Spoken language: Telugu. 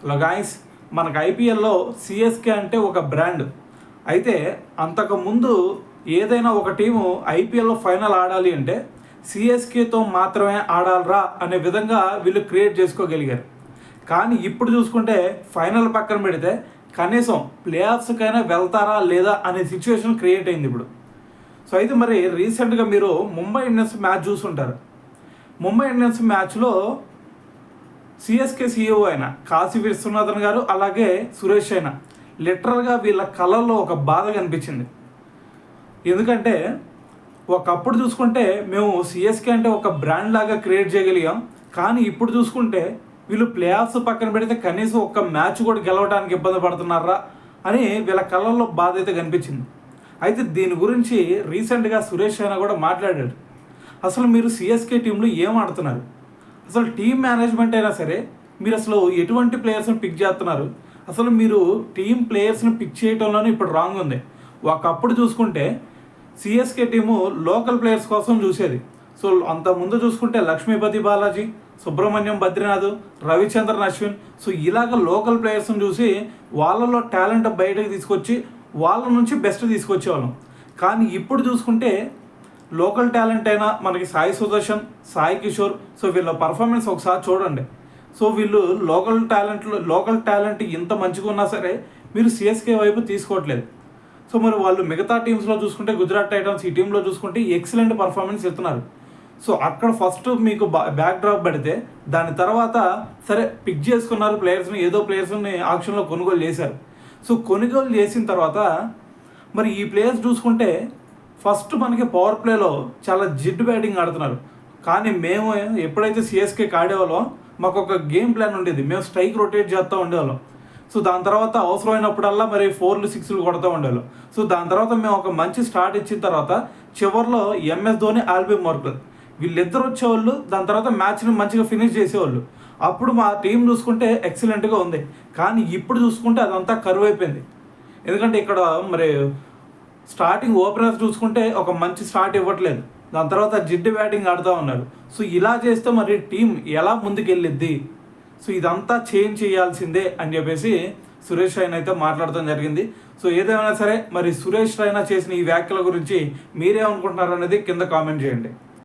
హలో గాయస్, మనకు ఐపీఎల్లో సిఎస్కే అంటే ఒక బ్రాండ్. అయితే అంతకుముందు ఏదైనా ఒక టీము ఐపీఎల్లో ఫైనల్ ఆడాలి అంటే సిఎస్కేతో మాత్రమే ఆడాలరా అనే విధంగా వీళ్ళు క్రియేట్ చేసుకోగలిగారు. కానీ ఇప్పుడు చూసుకుంటే ఫైనల్ పక్కన పెడితే కనీసం ప్లే ఆఫ్స్కైనా వెళ్తారా లేదా అనే సిచ్యువేషన్ క్రియేట్ అయింది ఇప్పుడు. సో అయితే మరి రీసెంట్గా మీరు ముంబై ఇండియన్స్ మ్యాచ్ చూసుంటారు. ముంబై ఇండియన్స్ మ్యాచ్లో సిఎస్కే సీఈఓ అయిన కాశీ విశ్వనాథన్ గారు అలాగే సురేష్ అయినా లిటరల్గా వీళ్ళ కళ్ళల్లో ఒక బాధ కనిపించింది. ఎందుకంటే ఒకప్పుడు చూసుకుంటే మేము సిఎస్కే అంటే ఒక బ్రాండ్ లాగా క్రియేట్ చేయగలిగాం, కానీ ఇప్పుడు చూసుకుంటే వీళ్ళు ప్లే ఆఫ్స్ పక్కన పెడితే కనీసం ఒక్క మ్యాచ్ కూడా గెలవడానికి ఇబ్బంది పడుతున్నారా అని వీళ్ళ కళ్ళల్లో బాధ అయితే కనిపించింది. అయితే దీని గురించి రీసెంట్గా సురేష్ అయినా కూడా మాట్లాడాడు. అసలు మీరు సిఎస్కే టీంలో ఏం ఆడుతున్నారు, అసలు టీం మేనేజ్మెంట్ అయినా సరే మీరు అసలు ఎటువంటి ప్లేయర్స్ని పిక్ చేస్తున్నారు, అసలు మీరు టీం ప్లేయర్స్ని పిక్ చేయడంలోనే ఇప్పుడు రాంగ్ ఉంది. ఒకప్పుడు చూసుకుంటే సిఎస్కే టీము లోకల్ ప్లేయర్స్ కోసం చూసేది. సో అంతకుముందు చూసుకుంటే లక్ష్మీపతి బాలాజీ, సుబ్రహ్మణ్యం బద్రీనాథ్, రవిచంద్రన్ అశ్విన్, సో ఇలాగ లోకల్ ప్లేయర్స్ని చూసి వాళ్ళలో టాలెంట్ బయటకు తీసుకొచ్చి వాళ్ళ నుంచి బెస్ట్ తీసుకొచ్చేవాళ్ళం. కానీ ఇప్పుడు చూసుకుంటే లోకల్ టాలెంట్ అయినా మనకి సాయి సుదర్శన్, సాయి కిషోర్, సో వీళ్ళ పర్ఫార్మెన్స్ ఒకసారి చూడండి. సో వీళ్ళు లోకల్ టాలెంట్ ఇంత మంచిగా ఉన్నా సరే మీరు సిఎస్కే వైపు తీసుకోవట్లేదు. సో మరి వాళ్ళు మిగతా టీమ్స్లో చూసుకుంటే గుజరాత్ టైటన్స్ ఈ టీంలో చూసుకుంటే ఎక్సలెంట్ పర్ఫార్మెన్స్ ఇస్తున్నారు. సో అక్కడ ఫస్ట్ మీకు బ్యాక్ డ్రాప్ పడితే దాని తర్వాత సరే పిక్ చేసుకున్నారు ప్లేయర్స్ని, ఏదో ప్లేయర్స్ని ఆక్షన్లో కొనుగోలు చేశారు. సో కొనుగోలు చేసిన తర్వాత మరి ఈ ప్లేయర్స్ చూసుకుంటే ఫస్ట్ మనకి పవర్ ప్లేలో చాలా జిడ్ బ్యాటింగ్ ఆడుతున్నారు. కానీ మేము ఎప్పుడైతే సిఎస్కేకి ఆడేవాళ్ళం మాకు ఒక గేమ్ ప్లాన్ ఉండేది, మేము స్ట్రైక్ రొటేట్ చేస్తూ ఉండేవాళ్ళం. సో దాని తర్వాత అవసరమైనప్పుడల్లా మరి 4లు 6లు కొడుతూ ఉండేవాళ్ళం. సో దాని తర్వాత మేము ఒక మంచి స్టార్ట్ ఇచ్చిన తర్వాత చివరిలో ఎంఎస్ ధోని, ఆల్బీ మార్కల్ వీళ్ళిద్దరు వచ్చేవాళ్ళు. దాని తర్వాత మ్యాచ్ని మంచిగా ఫినిష్ చేసేవాళ్ళు. అప్పుడు మా టీం చూసుకుంటే ఎక్సలెంట్గా ఉంది. కానీ ఇప్పుడు చూసుకుంటే అదంతా కరువు అయిపోయింది. ఎందుకంటే ఇక్కడ మరి స్టార్టింగ్ ఓపెనర్స్ చూసుకుంటే ఒక మంచి స్టార్ట్ ఇవ్వట్లేదు, దాని తర్వాత జిడ్డు బ్యాటింగ్ ఆడుతూ ఉన్నారు. సో ఇలా చేస్తే మరి టీం ఎలా ముందుకెళ్ళిద్ది? సో ఇదంతా చేంజ్ చేయాల్సిందే అని చెప్పేసి సురేష్ రైనా అయితే మాట్లాడటం జరిగింది. సో ఏదేమైనా సరే మరి సురేష్ రైనా చేసిన ఈ వ్యాఖ్యల గురించి మీరేమనుకుంటున్నారు అనేది కింద కామెంట్ చేయండి.